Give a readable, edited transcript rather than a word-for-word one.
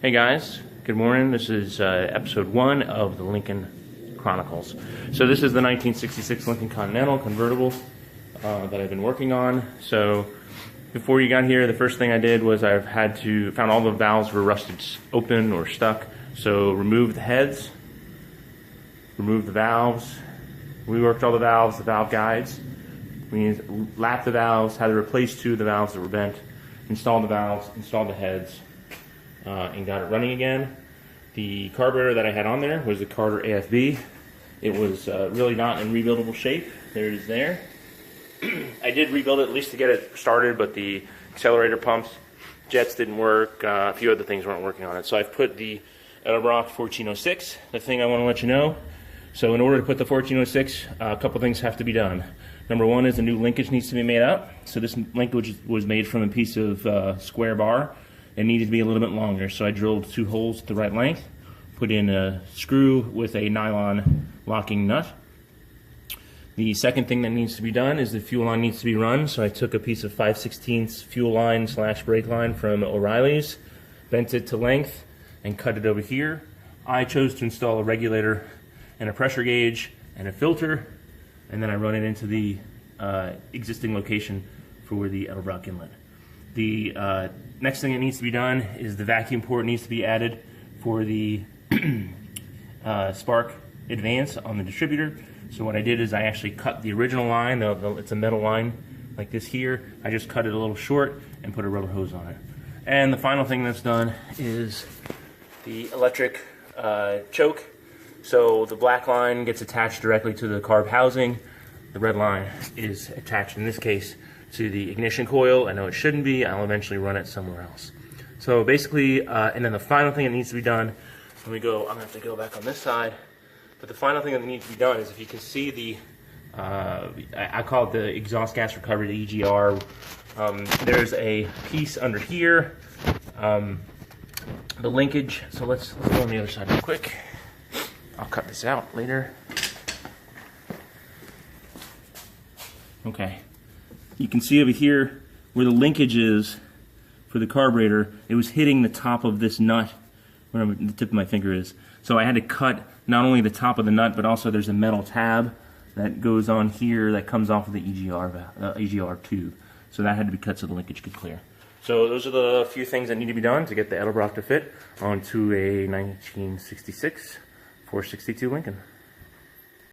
Hey guys, good morning. This is episode 1 of the Lincoln Chronicles. So this is the 1966 Lincoln Continental convertible that I've been working on. So before you got here, the first thing I did was found all the valves were rusted open or stuck. So remove the heads, remove the valves, reworked all the valves, the valve guides. We lapped the valves, had to replace 2 of the valves that were bent, installed the valves, installed the heads, and got it running again. The carburetor that I had on there was the Carter AFB. It was really not in rebuildable shape. There it is there. I did rebuild it at least to get it started, but the accelerator pumps, jets didn't work, a few other things weren't working on it. So I've put the Edelbrock 1406, the thing I want to let you know. So in order to put the 1406, a couple things have to be done. Number 1 is a new linkage needs to be made up. So this linkage was made from a piece of square bar. It needed to be a little bit longer, so I drilled 2 holes at the right length, put in a screw with a nylon locking nut. The second thing that needs to be done is the fuel line needs to be run, so I took a piece of 5/16 fuel line / brake line from O'Reilly's, bent it to length, and cut it over here. I chose to install a regulator and a pressure gauge and a filter, and then I run it into the existing location for the Edelbrock inlet. The next thing that needs to be done is the vacuum port needs to be added for the spark advance on the distributor. So what I did is I actually cut the original line, it's a metal line like this here. I just cut it a little short and put a rubber hose on it. And the final thing that's done is the electric choke. So the black line gets attached directly to the carb housing. The red line is attached, in this case, to the ignition coil. I know it shouldn't be. I'll eventually run it somewhere else. So basically, and then the final thing that needs to be done, I'm gonna have to go back on this side, but the final thing that needs to be done is, if you can see the, I call it the exhaust gas recovery, the EGR. There's a piece under here, the linkage. So let's go on the other side real quick. I'll cut this out later. Okay. You can see over here where the linkage is for the carburetor, it was hitting the top of this nut, wherever the tip of my finger is. So I had to cut not only the top of the nut, but also there's a metal tab that goes on here that comes off of the EGR tube. So that had to be cut so the linkage could clear. So those are the few things that need to be done to get the Edelbrock to fit onto a 1966 462 Lincoln.